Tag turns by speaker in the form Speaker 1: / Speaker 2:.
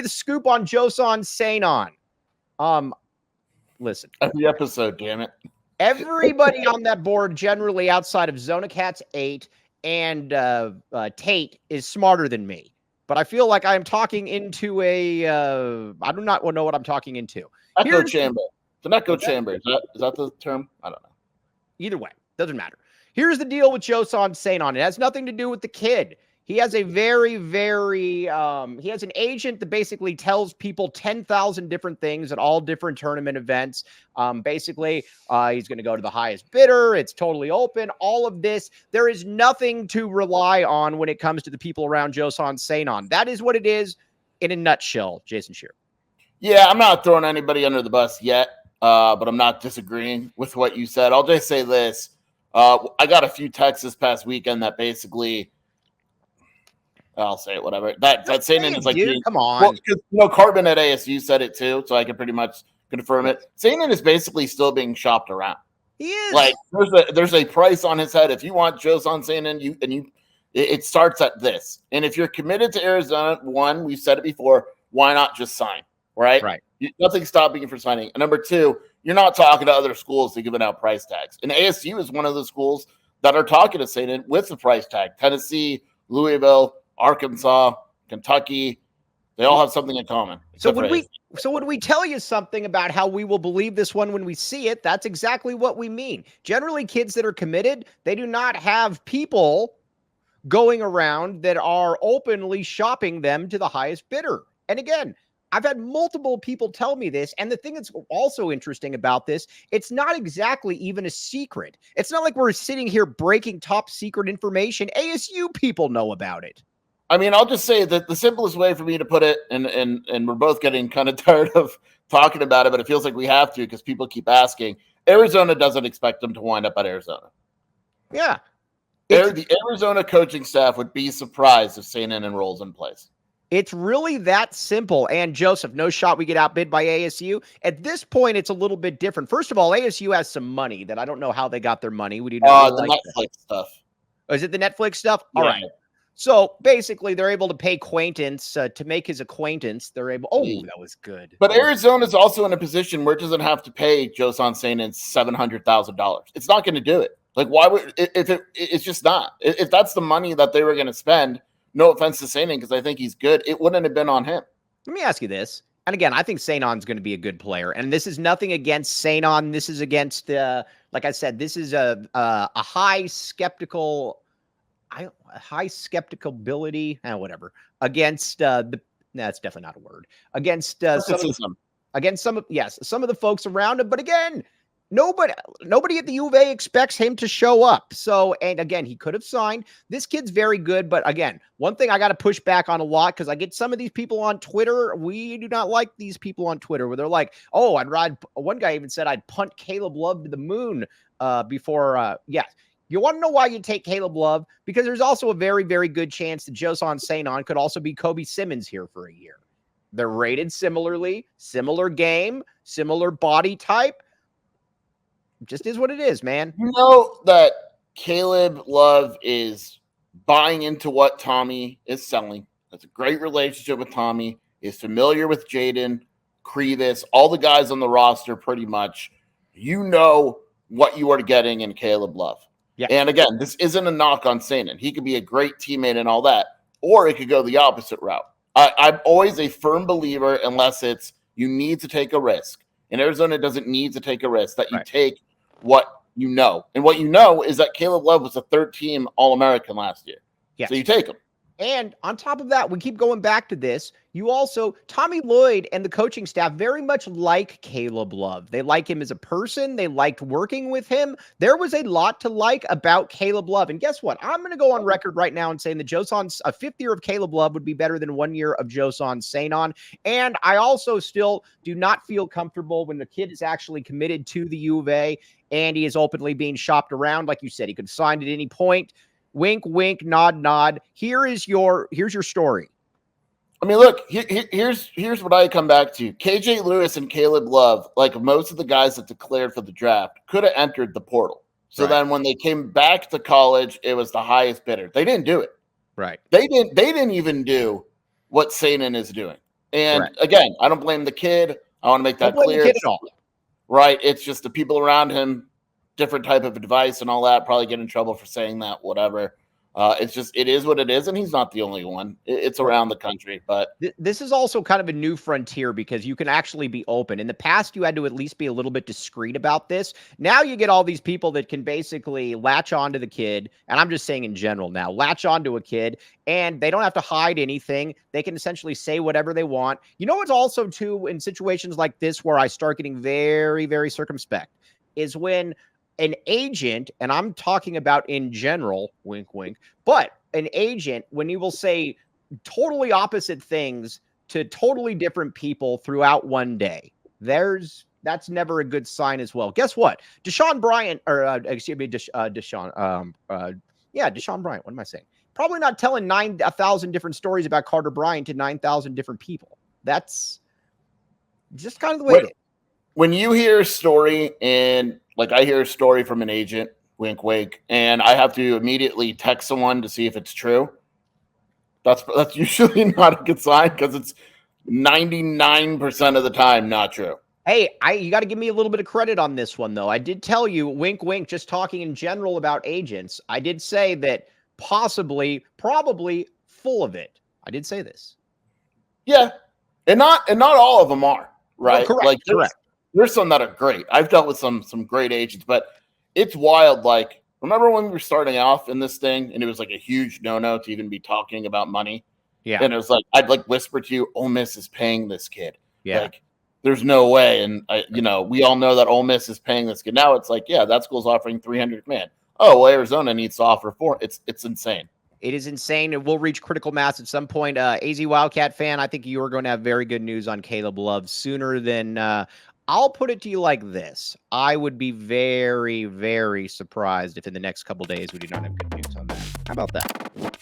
Speaker 1: the scoop on Joson Sanon. Listen.
Speaker 2: Every episode, damn it.
Speaker 1: Everybody on that board, generally outside of Zona Cats 8 and Tate, is smarter than me. But I feel like I'm talking into I do not know what I'm talking into.
Speaker 2: Echo chamber. It's an echo chamber. Is that the term? I don't know.
Speaker 1: Either way, doesn't matter. Here's the deal with Joson Sanon. It has nothing to do with the kid. He has a very, very, he has an agent that basically tells people 10,000 different things at all different tournament events. Basically, he's going to go to the highest bidder. It's totally open. All of this. There is nothing to rely on when it comes to the people around Joson Sanon. That is what it is in a nutshell, Jason Shearer.
Speaker 2: Yeah, I'm not throwing anybody under the bus yet, but I'm not disagreeing with what you said. I'll just say this. I got a few texts this past weekend that basically, I'll say it, whatever. That Sanon is like,
Speaker 1: dude, come on.
Speaker 2: Well, Cartman at ASU said it too, so I can pretty much confirm it. Sanon is basically still being shopped around.
Speaker 1: He is.
Speaker 2: Like, there's a price on his head. If you want Joson Sanon, it starts at this. And if you're committed to Arizona, one, we've said it before, why not just sign? Right. Nothing's stopping you from signing. And number two, you're not talking to other schools to giving out price tags. And ASU is one of the schools that are talking to Sanon with the price tag. Tennessee, Louisville, Arkansas, Kentucky, they all have something in common.
Speaker 1: So when we tell you something about how we will believe this one when we see it, that's exactly what we mean. Generally, kids that are committed, they do not have people going around that are openly shopping them to the highest bidder. And again, I've had multiple people tell me this, and the thing that's also interesting about this, it's not exactly even a secret. It's not like we're sitting here breaking top secret information. ASU people know about it.
Speaker 2: I mean, I'll just say that the simplest way for me to put it, and we're both getting kind of tired of talking about it, but it feels like we have to because people keep asking. Arizona doesn't expect them to wind up at Arizona.
Speaker 1: Yeah.
Speaker 2: The Arizona coaching staff would be surprised if Sanon enrolls in place.
Speaker 1: It's really that simple. And Joseph, no shot we get outbid by ASU. At this point, it's a little bit different. First of all, ASU has some money that I don't know how they got their money. We do not
Speaker 2: the Netflix stuff.
Speaker 1: Oh, is it the Netflix stuff? All right. So basically, they're able to pay Quaintance to make his acquaintance. They're able. Oh, that was good.
Speaker 2: But Arizona's also in a position where it doesn't have to pay Joson Sanon $700,000. It's not going to do it. Like, why would it's just not. If that's the money that they were going to spend. No offense to Sanon, because I think he's good. It wouldn't have been on him.
Speaker 1: Let me ask you this. And again, I think Sanon's going to be a good player. And this is nothing against Sanon. This is against, like I said, this is a high skepticability, whatever, against that's definitely not a word. Against some of the folks around him. But again, nobody at the U of A expects him to show up. So, and again, he could have signed. This kid's very good. But again, one thing I got to push back on a lot, because I get some of these people on Twitter. We do not like these people on Twitter where they're like, oh, I'd ride. One guy even said I'd punt Caleb Love to the moon before. Yes. You want to know why you take Caleb Love? Because there's also a very, very good chance that Joson Sanon could also be Kobe Simmons here for a year. They're rated similarly, similar game, similar body type. Just is what it is, man.
Speaker 2: You know that Caleb Love is buying into what Tommy is selling. That's a great relationship with Tommy. Is familiar with Jaden, Krevis, all the guys on the roster pretty much. You know what you are getting in Caleb Love. Yeah. And again, this isn't a knock on Sanon. He could be a great teammate and all that. Or it could go the opposite route. I'm always a firm believer, unless it's you need to take a risk. And Arizona doesn't need to take a risk, that you take what you know. And what you know is that Caleb Love was a third-team All-American last year.
Speaker 1: Yes.
Speaker 2: So you take him.
Speaker 1: And on top of that, we keep going back to this. You also, Tommy Lloyd and the coaching staff very much like Caleb Love. They like him as a person. They liked working with him. There was a lot to like about Caleb Love. And guess what? I'm going to go on record right now and saying that a fifth year of Caleb Love would be better than 1 year of Joson Sanon. And I also still do not feel comfortable when the kid is actually committed to the U of A and he is openly being shopped around. Like you said, he could sign at any point. Wink, wink, nod, nod. Here's your story.
Speaker 2: I mean, look, here's what I come back to. KJ Lewis and Caleb Love, like most of the guys that declared for the draft, could have entered the portal. So then when they came back to college, it was the highest bidder. They didn't do it.
Speaker 1: Right.
Speaker 2: They didn't even do what Sanon is doing. And
Speaker 1: Correct.
Speaker 2: again, I don't blame the kid. I want to make that
Speaker 1: Don't blame
Speaker 2: clear.
Speaker 1: the kid at all.
Speaker 2: Right. It's just the people around him, different type of advice and all that, probably get in trouble for saying that, whatever. It is what it is, and he's not the only one. It's around the country, but
Speaker 1: this is also kind of a new frontier because you can actually be open. In the past, you had to at least be a little bit discreet about this. Now you get all these people that can basically latch onto the kid, and I'm just saying in general now, latch onto a kid, and they don't have to hide anything. They can essentially say whatever they want. You know what's also, too, in situations like this where I start getting very, very circumspect is when an agent, and I'm talking about in general, wink, wink, but an agent, when he will say totally opposite things to totally different people throughout one day, that's never a good sign as well. Guess what? Deshaun Bryant, or excuse me, Deshaun Bryant. What am I saying? Probably not telling 9,000 different stories about Carter Bryant to 9,000 different people. That's just kind of the way it is.
Speaker 2: When you hear a story, and like I hear a story from an agent, wink, wink, and I have to immediately text someone to see if it's true, that's usually not a good sign because it's 99% of the time not true.
Speaker 1: Hey, you got to give me a little bit of credit on this one, though. I did tell you, wink, wink, just talking in general about agents. I did say that possibly, probably full of it. I did say this.
Speaker 2: Yeah, and not all of them are, right?
Speaker 1: Well, correct, correct.
Speaker 2: There's some that are great. I've dealt with some great agents, but it's wild. Like, remember when we were starting off in this thing, and it was like a huge no-no to even be talking about money?
Speaker 1: Yeah.
Speaker 2: And it was like, I'd like whisper to you, Ole Miss is paying this kid.
Speaker 1: Yeah.
Speaker 2: Like, there's no way. And we all know that Ole Miss is paying this kid. Now it's like, yeah, that school's offering $300 grand. Oh, well, Arizona needs to offer $400. It's insane.
Speaker 1: It is insane. It will reach critical mass at some point. AZ Wildcat fan, I think you are going to have very good news on Caleb Love sooner than I'll put it to you like this. I would be very, very surprised if in the next couple days we do not have good news on that. How about that?